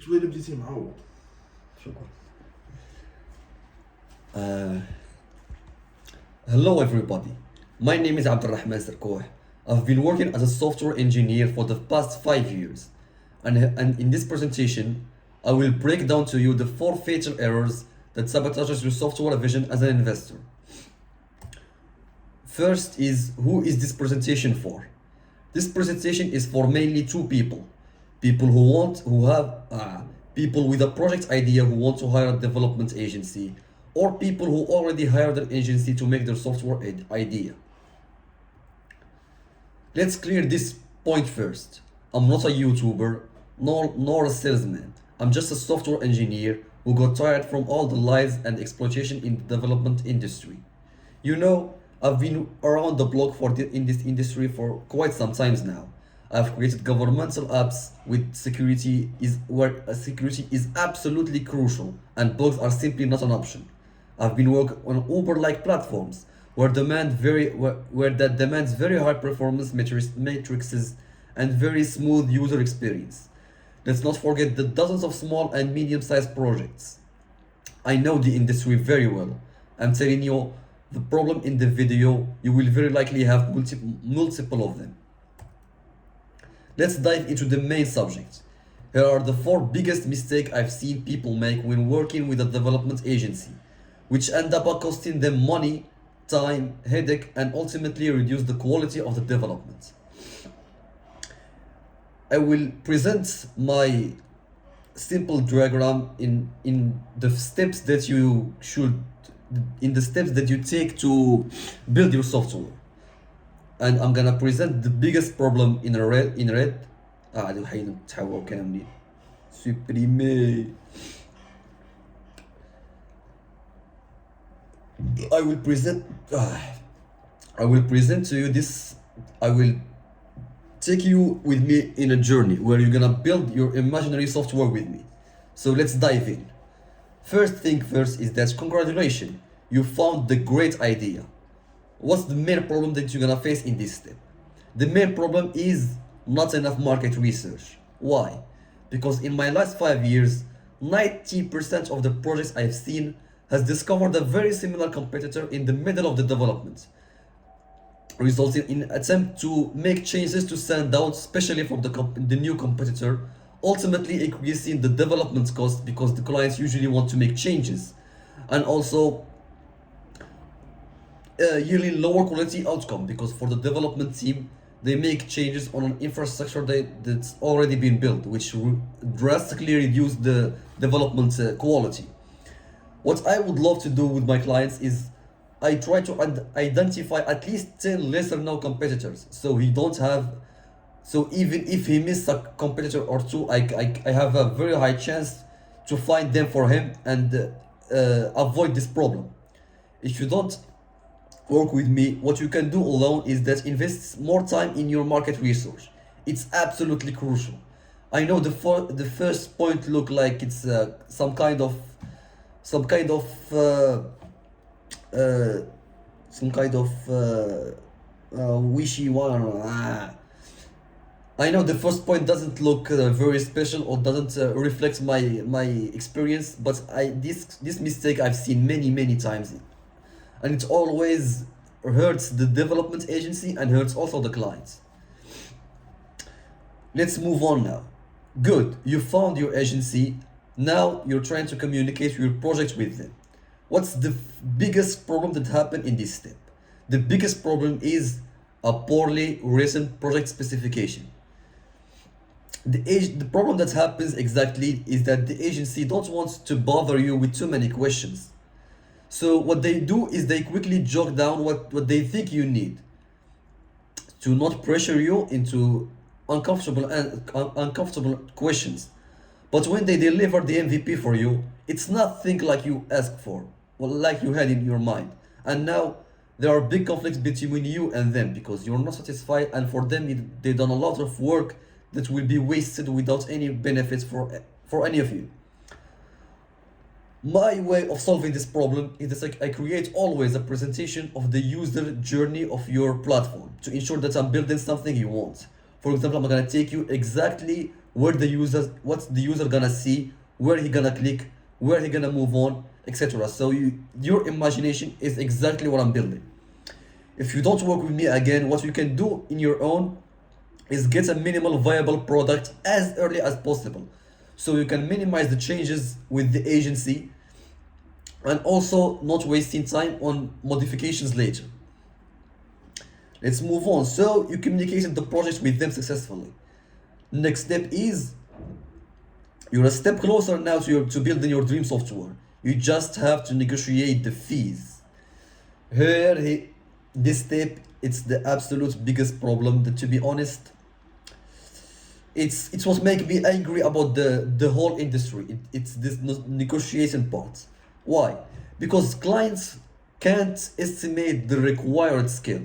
شويه اللي بديتي معوض. شكرا. Hello everybody. My name is Abdulrahman Sarkouh. I've been working as a software engineer for the past 5 years. And in this presentation, I will break down to you the 4 fatal errors that sabotages your software vision as an investor. First is, who is this presentation for? This presentation is for mainly 2 people. People people with a project idea who want to hire a development agency, or people who already hired an agency to make their software idea. Let's clear this point first. I'm not a YouTuber, nor a salesman. I'm just a software engineer who got tired from all the lies and exploitation in the development industry. You know, I've been around the block in this industry for quite some times now. I've created governmental apps with security where security is absolutely crucial and bugs are simply not an option. I've been working on Uber-like platforms where that demands very high performance matrices and very smooth user experience. Let's not forget the dozens of small and medium-sized projects. I know the industry very well. I'm telling you, the problem in the video, you will very likely have multiple of them. Let's dive into the main subject. Here are the 4 biggest mistakes I've seen people make when working with a development agency, which end up costing them money, time, headache, and ultimately reduce the quality of the development. I will present my simple diagram in the steps that you take to build your software. And I'm gonna present the biggest problem in red. هادو حيدو تحاولوا كاملين. Supprimer. I will present to you this. I will take you with me in a journey where you're gonna build your imaginary software with me. So let's dive in. First thing first is that congratulations, you found the great idea. What's the main problem that you're gonna face in this step? The main problem is not enough market research. Why? Because in my last 5 years, 90% of the projects I've seen has discovered a very similar competitor in the middle of the development, resulting in an attempt to make changes to stand out, especially from the new competitor, ultimately increasing the development cost because the clients usually want to make changes, and also yielding lower quality outcome because for the development team they make changes on an infrastructure that's already been built, which drastically reduce the development quality. What I would love to do with my clients is I try to identify at least 10 lesser known competitors, so even if he missed a competitor or 2, I have a very high chance to find them for him and avoid this problem. If you don't work with me, what you can do alone is that invest more time in your market research. It's absolutely crucial. I know the first point look like it's some kind of wishy one. I know the first point doesn't look very special or doesn't reflect my experience, but this mistake I've seen many times, and it always hurts the development agency and hurts also the clients. Let's move on now. Good, you found your agency. Now you're trying to communicate your project with them. What's the biggest problem that happened in this step? The biggest problem is a poorly written project specification. The problem that happens exactly is that the agency don't want to bother you with too many questions. So what they do is they quickly jot down what they think you need to not pressure you into uncomfortable questions. But when they deliver the MVP for you, it's nothing like you asked for, or like you had in your mind. And now there are big conflicts between you and them because you're not satisfied, and for them they've done a lot of work that will be wasted without any benefits for any of you. My way of solving this problem is that I create always a presentation of the user journey of your platform to ensure that I'm building something you want. For example, I'm gonna take you exactly where the users, what's the user gonna see, where he gonna click, where he gonna move on, etc. So your imagination is exactly what I'm building. If you don't work with me again, what you can do in your own is get a minimal viable product as early as possible. So you can minimize the changes with the agency and also not wasting time on modifications later. Let's move on. So you communicated the project with them successfully. Next step is you're a step closer now to building your dream software. You just have to negotiate the fees. This step, it's the absolute biggest problem. That, to be honest, it's what makes me angry about the whole industry. It's this negotiation part. Why? Because clients can't estimate the required skill.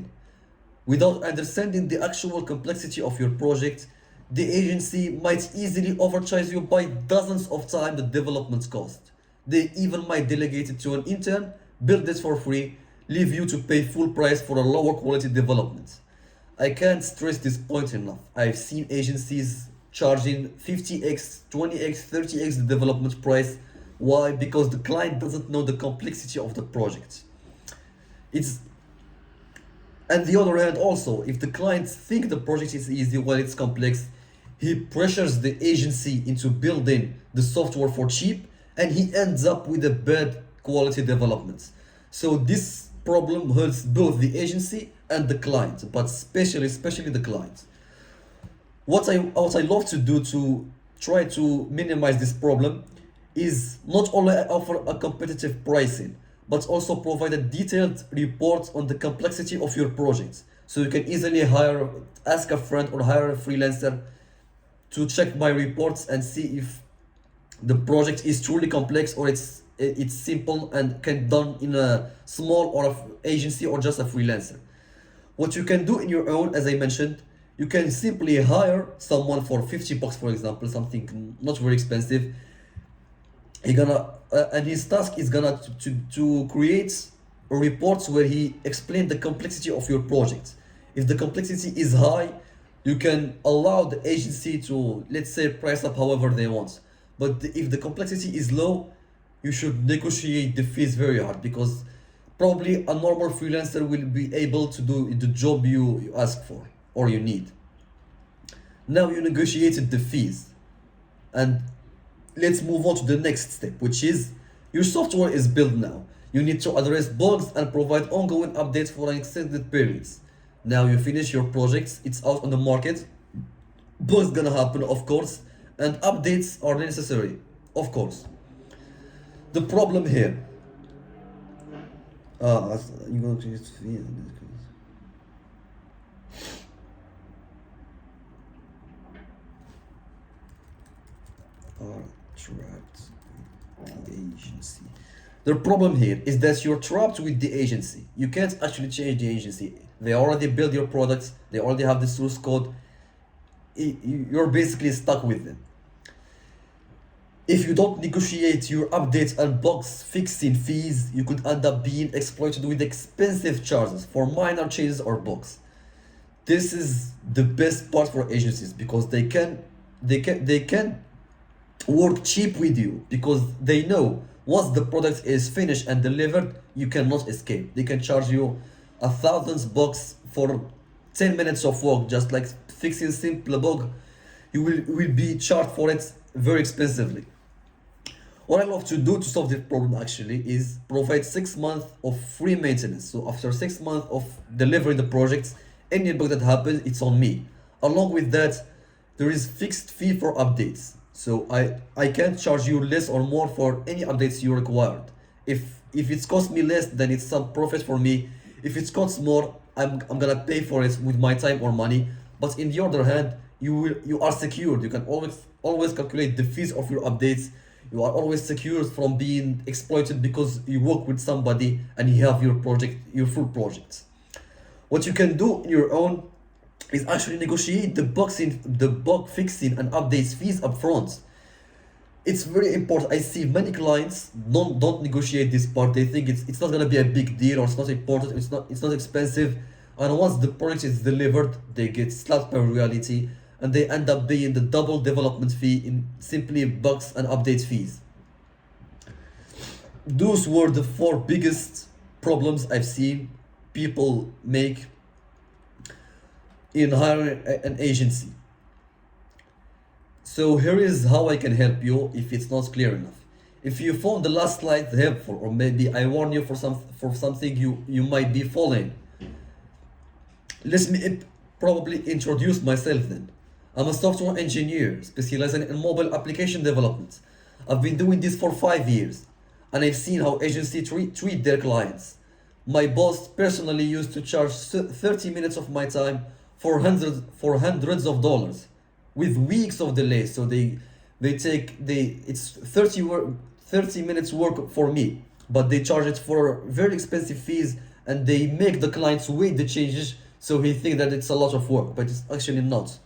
Without understanding the actual complexity of your project, the agency might easily overcharge you by dozens of times the development cost. They even might delegate it to an intern, build it for free, leave you to pay full price for a lower quality development. I can't stress this point enough. I've seen agencies charging 50x, 20x, 30x the development price. Why? Because the client doesn't know the complexity of the project. It's and the other hand also, if the client think the project is easy while it's complex, he pressures the agency into building the software for cheap and he ends up with a bad quality development. So this problem hurts both the agency and the client, but especially the client. What I love to do to try to minimize this problem is not only offer a competitive pricing, but also provide a detailed report on the complexity of your project. So you can easily ask a friend or hire a freelancer to check my reports and see if the project is truly complex or it's simple and can done in a small or agency or just a freelancer. What you can do in your own, as I mentioned, you can simply hire someone for 50 bucks, for example, something not very expensive. He gonna and his task is gonna to create reports where he explain the complexity of your project. If the complexity is high, you can allow the agency to, let's say, price up however they want. But if the complexity is low, you should negotiate the fees very hard, because probably a normal freelancer will be able to do the job you ask for or you need. Now you negotiated the fees, and let's move on to the next step, which is your software is built now. You need to address bugs and provide ongoing updates for an extended periods. Now you finish your projects, it's out on the market. Bugs gonna happen, of course, and updates are necessary, of course. The problem here, you're going to use fee. Are trapped with the agency. The problem here is that you're trapped with the agency. You can't actually change the agency. They already built your products, they already have the source code. You're basically stuck with them. If you don't negotiate your updates and bugs fixing fees, you could end up being exploited with expensive charges for minor changes or bugs. This is the best part for agencies, because they can work cheap with you, because they know once the product is finished and delivered, you cannot escape. They can charge you $1,000 for 10 minutes of work, just like fixing simple bug. You will be charged for it very expensively. What I love to do to solve this problem actually is provide 6 months of free maintenance. So after 6 months of delivering the projects, any bug that happens, it's on me. Along with that, there is fixed fee for updates. So I can't charge you less or more for any updates you required. If it's cost me less, then it's some profit for me. If it costs more, I'm gonna pay for it with my time or money. But in the other hand, you are secured. You can always calculate the fees of your updates. You are always secured from being exploited, because you work with somebody and you have your full project. What you can do in your own is actually negotiate the bug fixing and updates fees up front. It's very important. I see many clients don't negotiate this part. They think it's not gonna be a big deal, or it's not important, it's not expensive. And once the project is delivered, they get slapped by reality and they end up paying the double development fee in simply bugs and update fees. Those were the four biggest problems I've seen people make in hiring an agency. So here is how I can help you if it's not clear enough. If you found the last slide helpful, or maybe I warn you for something you might be following, let me probably introduce myself then. I'm a software engineer specializing in mobile application development. I've been doing this for 5 years and I've seen how agencies treat their clients. My boss personally used to charge 30 minutes of my time for hundreds of dollars with weeks of delay. So it's 30 minutes work for me, but they charge it for very expensive fees and they make the clients wait the changes, so he think that it's a lot of work, but it's actually not.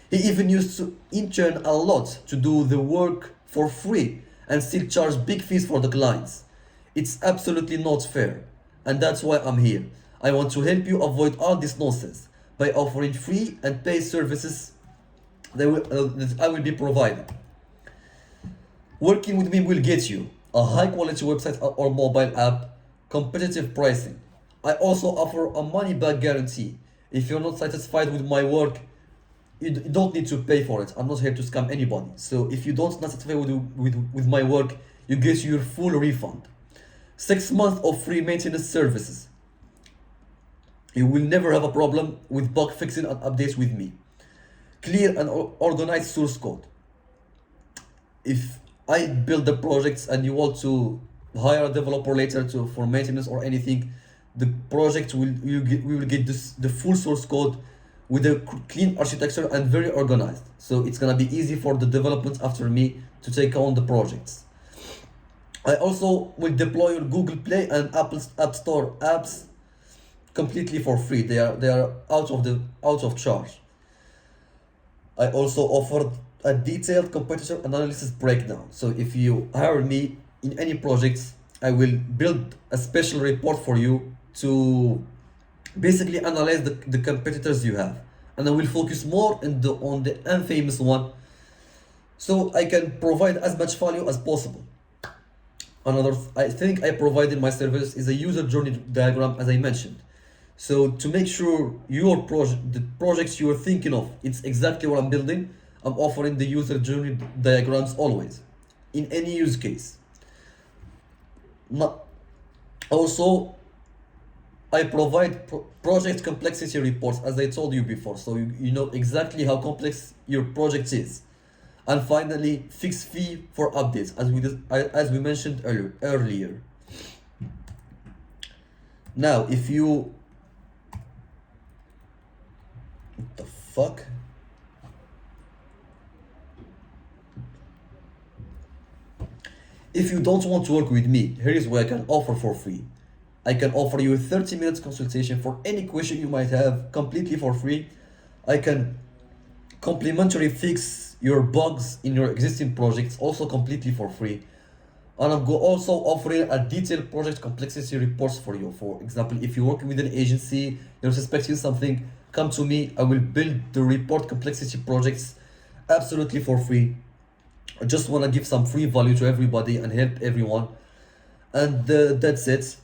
He even used to intern a lot to do the work for free and still charge big fees for the clients. It's absolutely not fair, and that's why I'm here. I want to help you avoid all this nonsense by offering free and paid services that I will be providing. Working with me will get you a high quality website or mobile app, competitive pricing. I also offer a money back guarantee. If you're not satisfied with my work, you don't need to pay for it. I'm not here to scam anybody. So if you don't not satisfied with my work, you get your full refund. 6 months of free maintenance services. You will never have a problem with bug fixing and updates with me. Clear and organized source code. If I build the projects and you want to hire a developer later for maintenance or anything, the project we will get the full source code with a clean architecture and very organized. So it's gonna be easy for the development after me to take on the projects. I also will deploy on Google Play and Apple's App Store apps completely for free. They are out of charge. I also offered a detailed competitor analysis breakdown. So if you hire me in any projects, I will build a special report for you to basically analyze the competitors you have. And I will focus more on the infamous one so I can provide as much value as possible. Another I think I provide in my service is a user journey diagram, as I mentioned. So to make sure the projects you are thinking of, it's exactly what I'm building, I'm offering the user journey diagrams always, in any use case. Also, I provide project complexity reports, as I told you before, so you know exactly how complex your project is. And finally, fixed fee for updates, as we mentioned earlier. Now, if you what the fuck? If you don't want to work with me, here is what I can offer for free. I can offer you a 30 minutes consultation for any question you might have completely for free. I can complimentary fix your bugs in your existing projects also completely for free. And I'm also offering a detailed project complexity reports for you. For example, if you're working with an agency, you're suspecting something, come to me. I will build the report complexity projects absolutely for free. I just want to give some free value to everybody and help everyone. And that's it.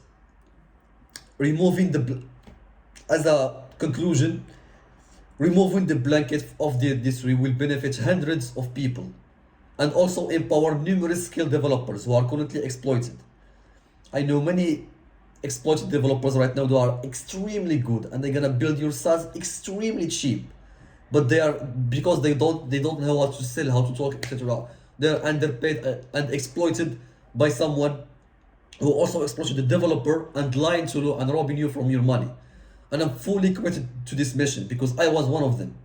As a conclusion, removing the blanket of the industry will benefit hundreds of people and also empower numerous skilled developers who are currently exploited. I know many exploited developers right now who are extremely good and they're gonna build your SaaS extremely cheap, but they are because they don't know how to sell, how to talk, etc. They're underpaid and exploited by someone who also exploited the developer and lying to you and robbing you from your money. And I'm fully committed to this mission because I was one of them.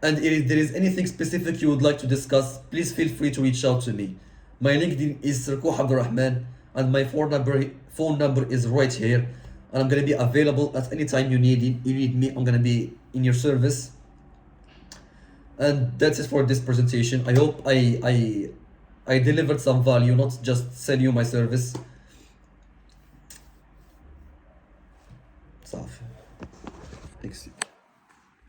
And if there is anything specific you would like to discuss, please feel free to reach out to me. My LinkedIn is Sarkouh Abdurrahman and my phone number is right here. And I'm gonna be available at any time you need me. I'm gonna be in your service. And that's it for this presentation. I hope I delivered some value, not just sell you my service. صافي.